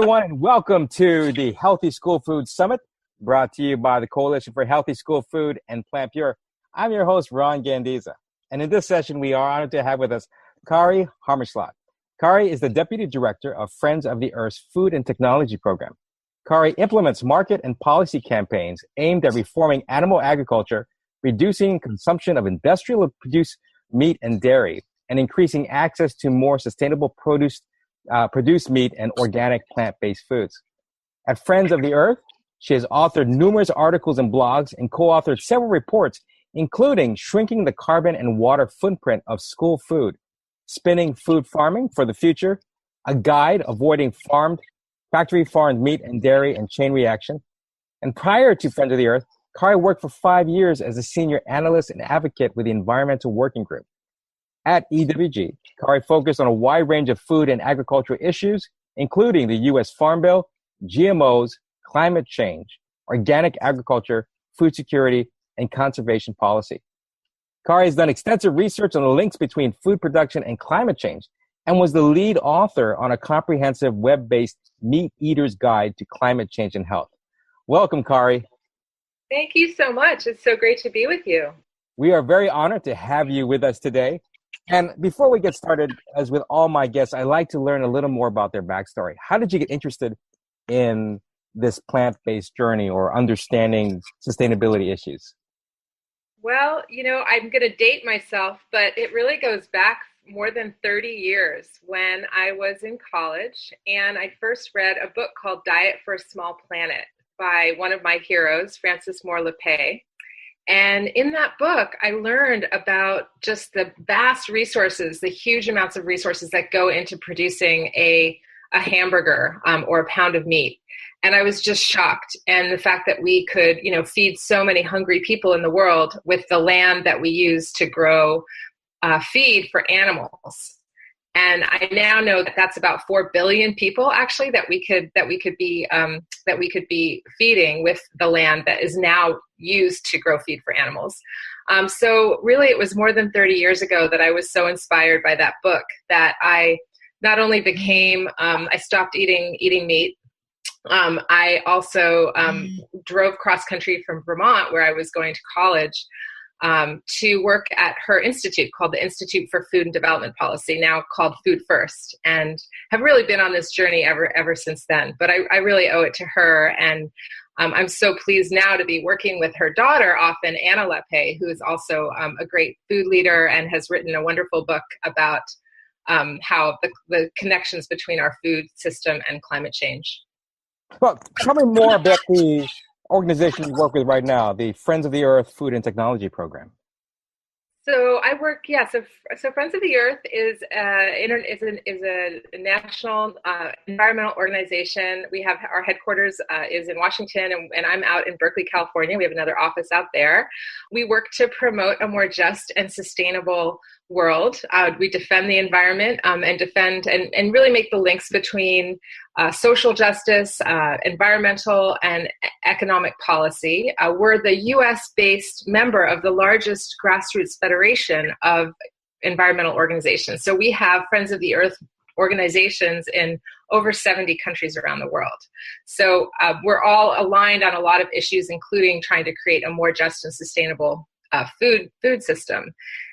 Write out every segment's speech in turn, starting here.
everyone, and welcome to the Healthy School Food Summit, brought to you by the Coalition for Healthy School Food and PlantPure. I'm your host, Ron Gandiza, and in this session, we are honored to have with us Kari Hamerschlag. Kari is the Deputy Director of Friends of the Earth's Food and Technology Program. Kari implements market and policy campaigns aimed at reforming animal agriculture, reducing consumption of industrially produced meat and dairy, and increasing access to more sustainable produced meat and organic plant-based foods. At Friends of the Earth, she has authored numerous articles and blogs and co-authored several reports, including Shrinking the Carbon and Water Footprint of School Food, Spinning Food Farming for the Future, a guide avoiding factory-farmed meat and dairy and chain reaction. And prior to Friends of the Earth, Kari worked for 5 years as a Senior Analyst and Advocate with the Environmental Working Group. At EWG, Kari focused on a wide range of food and agricultural issues, including the U.S. Farm Bill, GMOs, climate change, organic agriculture, food security, and conservation policy. Kari has done extensive research on the links between food production and climate change and was the lead author on a comprehensive web-based Meateater's Guide to Climate Change and Health. Welcome, Kari. Thank you so much. It's so great to be with you. We are very honored to have you with us today. And before we get started, as with all my guests, I like to learn a little more about their backstory. How did you get interested in this plant-based journey or understanding sustainability issues? Well, I'm going to date myself, but it really goes back more than 30 years when I was in college, and I first read a book called Diet for a Small Planet by one of my heroes, Frances Moore Lappé. And in that book, I learned about just the vast resources, the huge amounts of resources that go into producing a hamburger or a pound of meat. And I was just shocked. And the fact that we could, feed so many hungry people in the world with the land that we use to grow feed for animals. And I now know that that's about 4 billion people actually that we could be feeding with the land that is now used to grow feed for animals. So really, it was more than 30 years ago that I was so inspired by that book that I not only I stopped eating meat. I also drove cross country from Vermont, where I was going to college, to work at her institute called the Institute for Food and Development Policy, now called Food First, and have really been on this journey ever since then. But I really owe it to her, and I'm so pleased now to be working with her daughter often, Anna Lappé, who is also a great food leader and has written a wonderful book about how the connections between our food system and climate change. Well, tell me more about the organization you work with right now, the Friends of the Earth Food and Technology Program. So I work, So Friends of the Earth is a national environmental organization. We have our headquarters is in Washington, and I'm out in Berkeley, California. We have another office out there. We work to promote a more just and sustainable world. We defend the environment and defend and really make the links between social justice, environmental, and economic policy. We're the U.S.-based member of the largest grassroots federation of environmental organizations. So we have Friends of the Earth organizations in over 70 countries around the world. So we're all aligned on a lot of issues, including trying to create a more just and sustainable food system.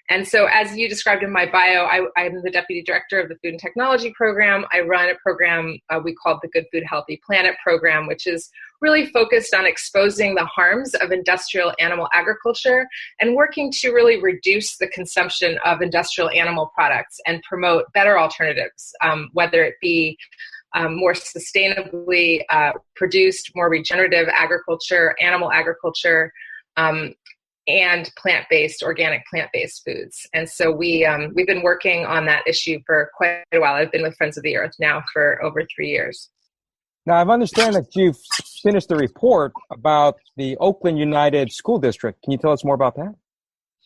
And so as you described in my bio, I'm the Deputy Director of the Food and Technology Program. I run a program we call the Good Food, Healthy Planet program, which is really focused on exposing the harms of industrial animal agriculture and working to really reduce the consumption of industrial animal products and promote better alternatives, whether it be more sustainably produced, more regenerative agriculture, animal agriculture, and organic plant-based foods. And so we've been working on that issue for quite a while. I've been with Friends of the Earth now for over 3 years. Now, I understand that you've finished the report about the Oakland Unified School District. Can you tell us more about that?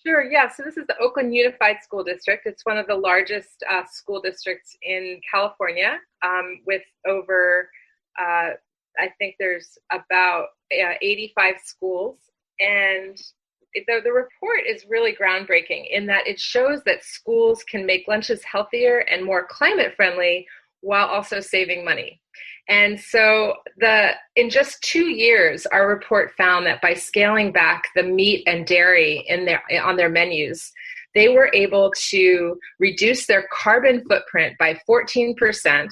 Sure, yeah. So this is the Oakland Unified School District. It's one of the largest school districts in California with over, I think there's about 85 schools. And the report is really groundbreaking in that it shows that schools can make lunches healthier and more climate friendly while also saving money. And so in just 2 years, our report found that by scaling back the meat and dairy on their menus, they were able to reduce their carbon footprint by 14%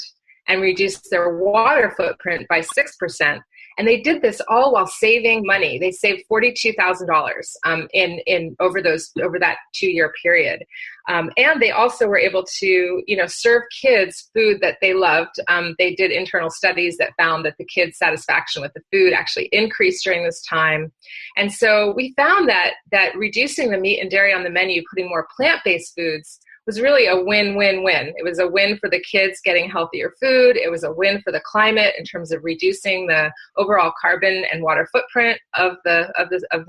and reduce their water footprint by 6%. And they did this all while saving money. They saved $42,000 in over that 2-year period. And they also were able to, serve kids food that they loved. They did internal studies that found that the kids' satisfaction with the food actually increased during this time. And so we found that reducing the meat and dairy on the menu, putting more plant-based foods, was really a win-win-win. It was a win for the kids getting healthier food. It was a win for the climate in terms of reducing the overall carbon and water footprint of the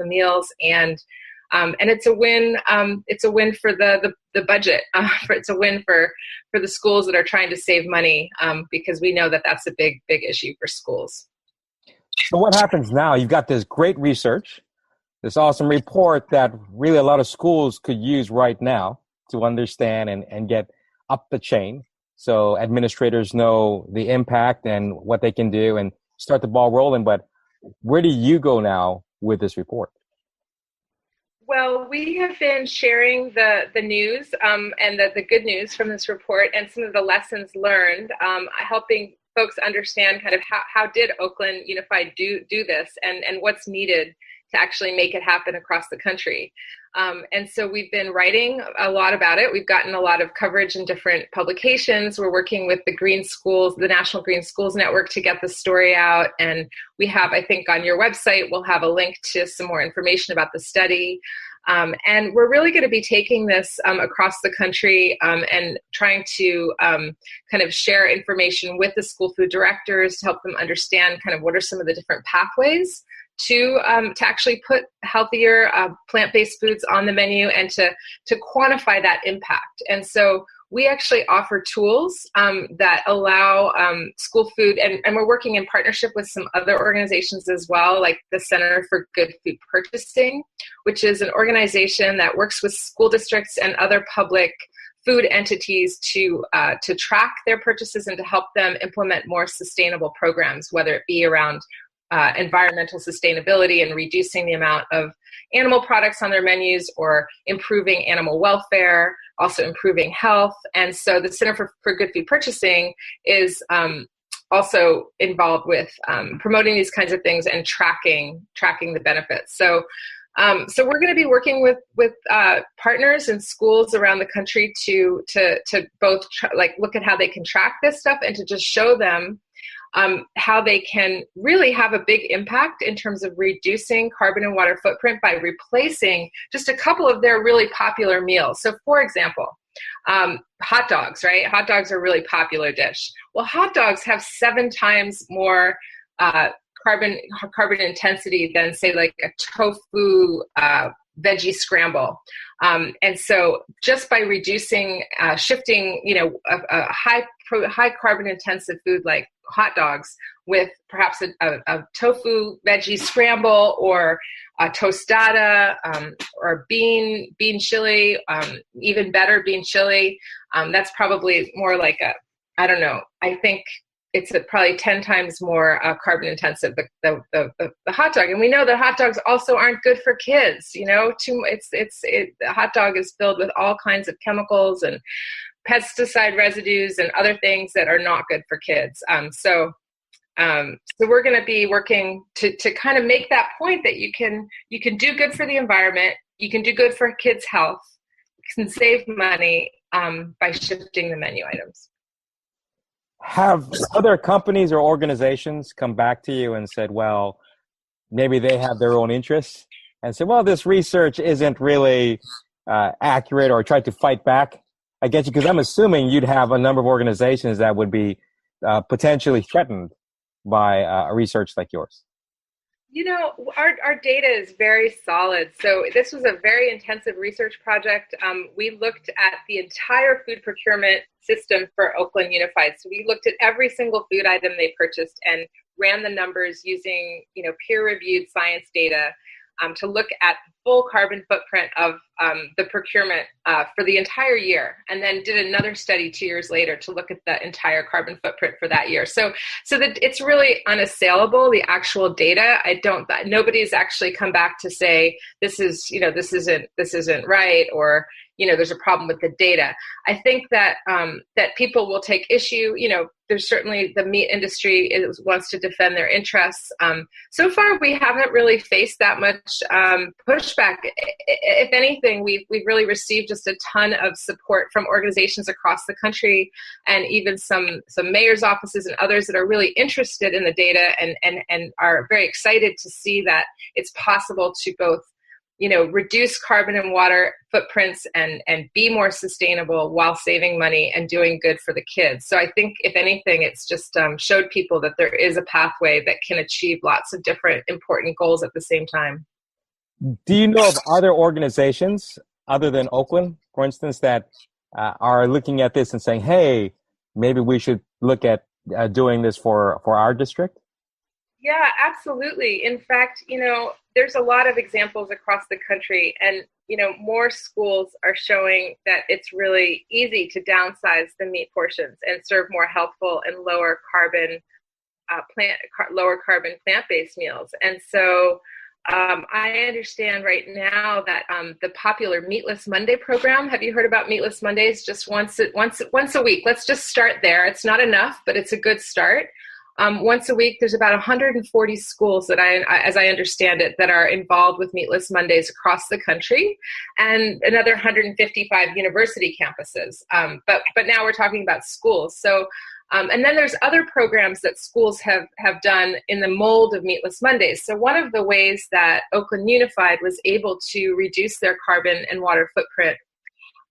meals, and it's a win. It's a win for the budget. It's a win for the schools that are trying to save money, because we know that that's a big issue for schools. So what happens now? You've got this great research, this awesome report that really a lot of schools could use right now to understand and get up the chain, so administrators know the impact and what they can do and start the ball rolling. But where do you go now with this report? Well, we have been sharing the news and the good news from this report and some of the lessons learned, helping folks understand kind of how did Oakland Unified do this and what's needed to actually make it happen across the country. And so we've been writing a lot about it. We've gotten a lot of coverage in different publications. We're working with the Green Schools, the National Green Schools Network, to get the story out. And we have, I think on your website, we'll have a link to some more information about the study. And we're really going to be taking this across the country and trying to kind of share information with the school food directors to help them understand kind of what are some of the different pathways to actually put healthier plant-based foods on the menu and to quantify that impact. And so we actually offer tools that allow school food, and we're working in partnership with some other organizations as well, like the Center for Good Food Purchasing, which is an organization that works with school districts and other public food entities to track their purchases and to help them implement more sustainable programs, whether it be around environmental sustainability and reducing the amount of animal products on their menus, or improving animal welfare, also improving health. And so the Center for Good Food Purchasing is also involved with promoting these kinds of things and tracking the benefits. So we're going to be working with partners and schools around the country to both look at how they can track this stuff and to just show them how they can really have a big impact in terms of reducing carbon and water footprint by replacing just a couple of their really popular meals. So for example, hot dogs, right? Hot dogs are a really popular dish. Well, hot dogs have 7 times more carbon intensity than, say, like a tofu veggie scramble. And so just by reducing, shifting, a high carbon intensive food like hot dogs with perhaps a tofu veggie scramble or a tostada or bean chili, even better bean chili, that's probably more like I think it's probably 10 times more carbon intensive, the hot dog. And we know that hot dogs also aren't good for kids. The hot dog is filled with all kinds of chemicals and pesticide residues and other things that are not good for kids. So we're going to be working to kind of make that point that you can do good for the environment, you can do good for kids' health, you can save money by shifting the menu items. Have other companies or organizations come back to you and said, well, maybe they have their own interests and said, well, this research isn't really accurate, or tried to fight back against you? Because I'm assuming you'd have a number of organizations that would be potentially threatened by a research like yours. Our data is very solid. So this was a very intensive research project. We looked at the entire food procurement system for Oakland Unified. So we looked at every single food item they purchased and ran the numbers using, peer-reviewed science data to look at full carbon footprint of the procurement for the entire year, and then did another study 2 years later to look at the entire carbon footprint for that year. So that it's really unassailable, the actual data. Nobody's actually come back to say this isn't right, or there's a problem with the data. I think that that people will take issue. There's certainly the meat industry wants to defend their interests. So far, we haven't really faced that much pushback. If anything, we've really received just a ton of support from organizations across the country, and even some mayor's offices and others that are really interested in the data and are very excited to see that it's possible to both reduce carbon and water footprints and be more sustainable while saving money and doing good for the kids. So I think, if anything, it's just showed people that there is a pathway that can achieve lots of different important goals at the same time. Do you know of other organizations other than Oakland, for instance, that are looking at this and saying, hey, maybe we should look at doing this for our district? Yeah, absolutely. In fact, there's a lot of examples across the country, and, more schools are showing that it's really easy to downsize the meat portions and serve more healthful and lower carbon plant-based meals. And so I understand right now that the popular Meatless Monday program, have you heard about Meatless Mondays? Just once a week. Let's just start there. It's not enough, but it's a good start. Once a week, there's about 140 schools that as I understand it, that are involved with Meatless Mondays across the country, and another 155 university campuses. But now we're talking about schools. So, and then there's other programs that schools have done in the mold of Meatless Mondays. So one of the ways that Oakland Unified was able to reduce their carbon and water footprint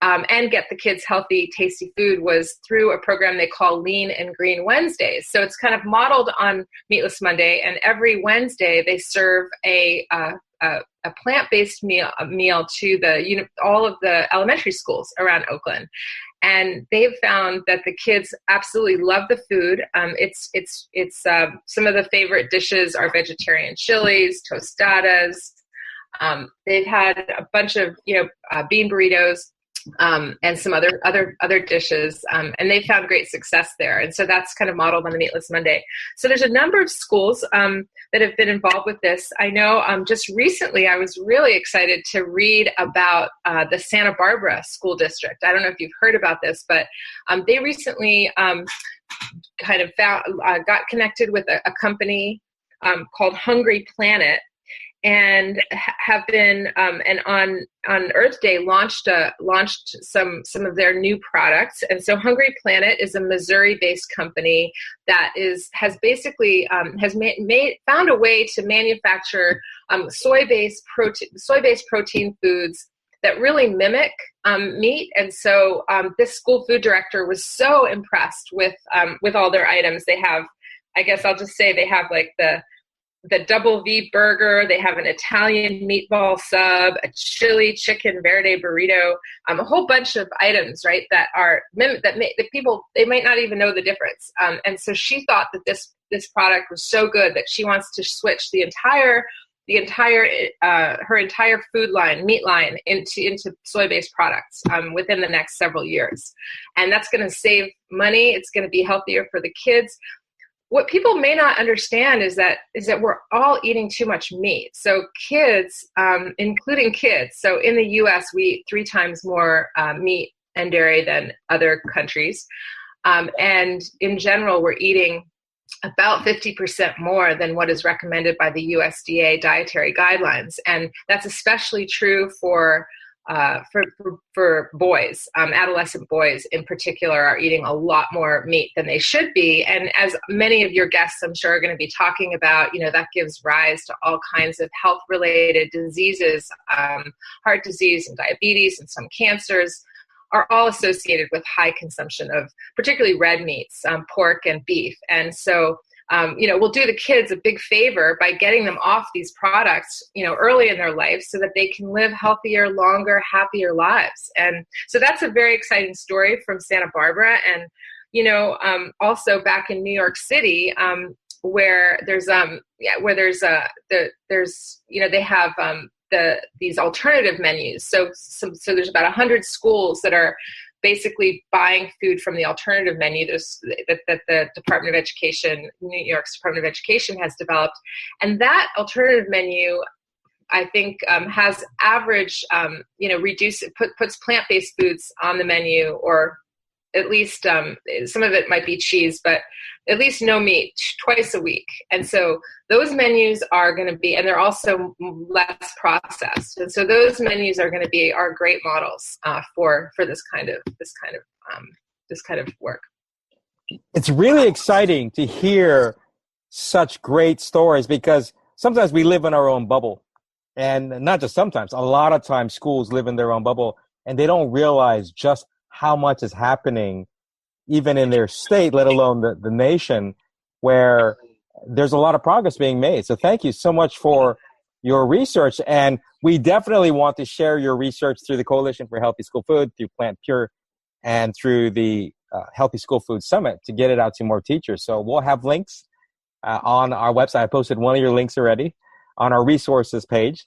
and get the kids healthy, tasty food was through a program they call Lean and Green Wednesdays. So it's kind of modeled on Meatless Monday, and every Wednesday they serve a plant-based meal to all of the elementary schools around Oakland. And they've found that the kids absolutely love the food. It's some of the favorite dishes are vegetarian chilies, tostadas. They've had a bunch of bean burritos. And some other dishes, and they found great success there. And so that's kind of modeled on the Meatless Monday. So there's a number of schools that have been involved with this. I know just recently I was really excited to read about the Santa Barbara School District. I don't know if you've heard about this, but they recently kind of got connected with a company called Hungry Planet, and have been and on Earth Day launched some of their new products. And so Hungry Planet is a Missouri-based company that has basically found a way to manufacture soy-based protein foods that really mimic meat. And so this school food director was so impressed with all their items. They have, I guess I'll just say, they have like the double V burger, they have an Italian meatball sub, a chili chicken verde burrito, a whole bunch of items, right, that people, they might not even know the difference. And so she thought that this product was so good that she wants to switch her entire food line, meat line, into soy-based products within the next several years. And that's going to save money. It's going to be healthier for the kids. What people may not understand is that we're all eating too much meat. So kids, including kids, so in the U.S. we eat 3 times more meat and dairy than other countries. And in general, we're eating about 50% more than what is recommended by the USDA dietary guidelines. And that's especially true for boys. Adolescent boys in particular are eating a lot more meat than they should be. And as many of your guests, I'm sure, are going to be talking about, that gives rise to all kinds of health-related diseases. Heart disease and diabetes and some cancers are all associated with high consumption of particularly red meats, pork and beef. And so we'll do the kids a big favor by getting them off these products, early in their life, so that they can live healthier, longer, happier lives. And so that's a very exciting story from Santa Barbara. And, also back in New York City, where they have these alternative menus. So there's about 100 schools that are basically buying food from the alternative menu that the Department of Education, New York's Department of Education, has developed. And that alternative menu, I think, has average, puts plant-based foods on the menu, or at least some of it might be cheese, but at least no meat twice a week. And so those menus are going to be, and they're also less processed. And so those menus are going to be our great models for this kind of work. It's really exciting to hear such great stories, because sometimes we live in our own bubble. And not just sometimes, a lot of times schools live in their own bubble, and they don't realize just how much is happening even in their state, let alone the nation, where there's a lot of progress being made. So thank you so much for your research. And we definitely want to share your research through the Coalition for Healthy School Food, through PlantPure, and through the Healthy School Food Summit to get it out to more teachers. So we'll have links on our website. I posted one of your links already on our resources page.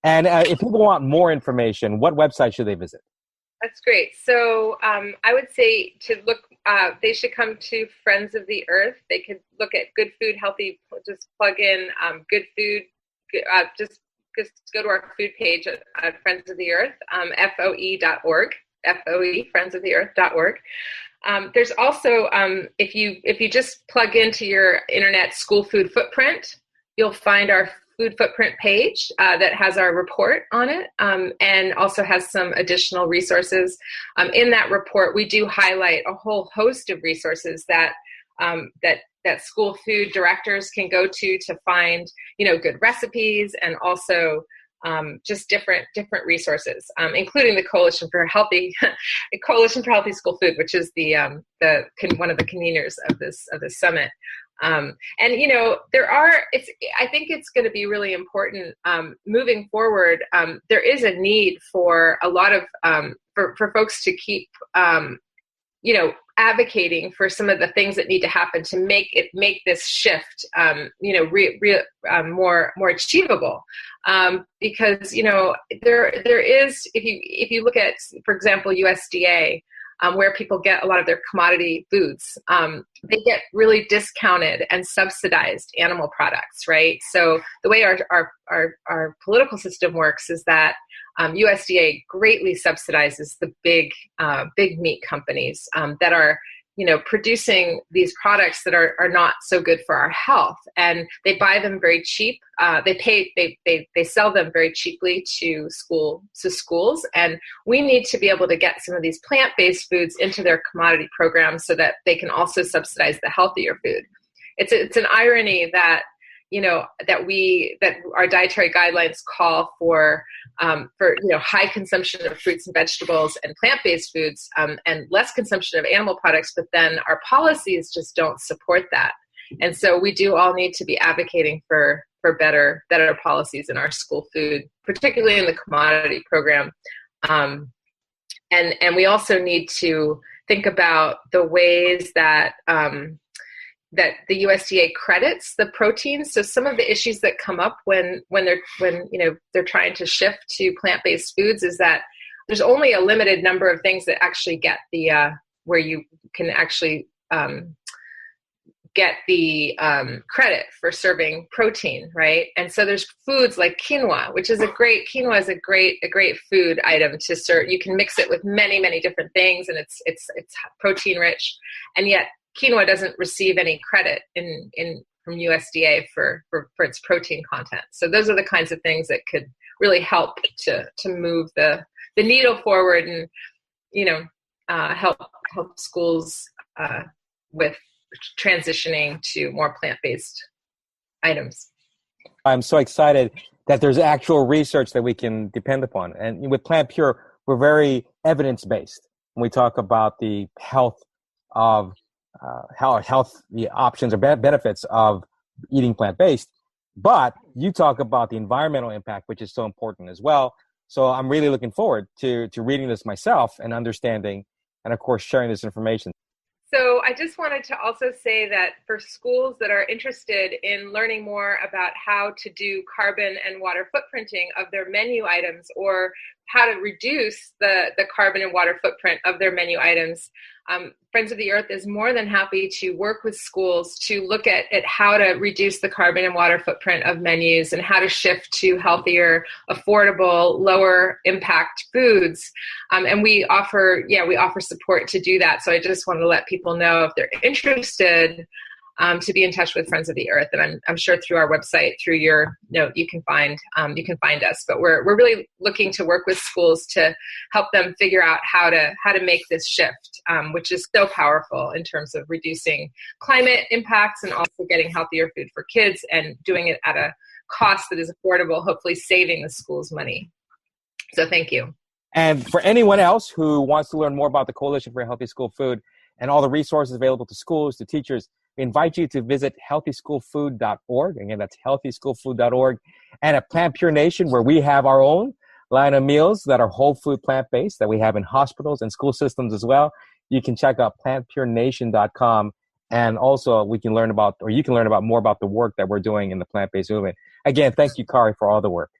And if people want more information, what website should they visit? That's great. So I would say to look, they should come to Friends of the Earth. They could look at Good Food, Healthy, just plug in Good Food, just go to our food page at Friends of the Earth, FOE.org, FOE, friendsoftheearth.org. There's also, if you just plug into your internet school food footprint, you'll find our food footprint page that has our report on it, and also has some additional resources. In that report, we do highlight a whole host of resources that school food directors can go to find, good recipes, and also just different resources, including the Coalition for Healthy School Food, which is one of the conveners of this summit. I think it's going to be really important moving forward. There is a need for a lot of for folks to keep advocating for some of the things that need to happen to make this shift more achievable, because there is, if you look at, for example, USDA, where people get a lot of their commodity foods, they get really discounted and subsidized animal products, right? So the way our political system works is that USDA greatly subsidizes the big meat companies that are producing these products that are not so good for our health, and they buy them very cheap. They sell them very cheaply to schools, and we need to be able to get some of these plant-based foods into their commodity programs so that they can also subsidize the healthier food. It's an irony that that our dietary guidelines call for high consumption of fruits and vegetables and plant-based foods, and less consumption of animal products, but then our policies just don't support that. And so we do all need to be advocating for better policies in our school food, particularly in the commodity program. And we also need to think about the ways that the USDA credits the proteins. So some of the issues that come up when they're trying to shift to plant-based foods is that there's only a limited number of things that actually get where you can actually get the credit for serving protein, right? And so there's foods like quinoa, which is a great food item to serve. You can mix it with many different things, and it's protein rich, and yet quinoa doesn't receive any credit from USDA for its protein content. So those are the kinds of things that could really help to move the needle forward, and help schools with transitioning to more plant-based items. I'm so excited that there's actual research that we can depend upon. And with PlantPure, we're very evidence-based when we talk about the health of the options or benefits of eating plant-based. But you talk about the environmental impact, which is so important as well. So I'm really looking forward to reading this myself and understanding, and of course sharing this information. So I just wanted to also say that for schools that are interested in learning more about how to do carbon and water footprinting of their menu items, or how to reduce the carbon and water footprint of their menu items, Friends of the Earth is more than happy to work with schools to look at how to reduce the carbon and water footprint of menus and how to shift to healthier, affordable, lower impact foods. And we offer support to do that. So I just wanted to let people know, if they're interested, to be in touch with Friends of the Earth, and I'm sure through our website, through your note, you can find us. But we're really looking to work with schools to help them figure out how to make this shift, which is so powerful in terms of reducing climate impacts and also getting healthier food for kids, and doing it at a cost that is affordable, hopefully saving the schools money. So thank you. And for anyone else who wants to learn more about the Coalition for Healthy School Food and all the resources available to schools, to teachers, we invite you to visit healthyschoolfood.org. Again, that's healthyschoolfood.org. And at PlantPure Nation, where we have our own line of meals that are whole food, plant-based, that we have in hospitals and school systems as well. You can check out plantpurenation.com. And also you can learn about more about the work that we're doing in the plant-based movement. Again, thank you, Kari, for all the work.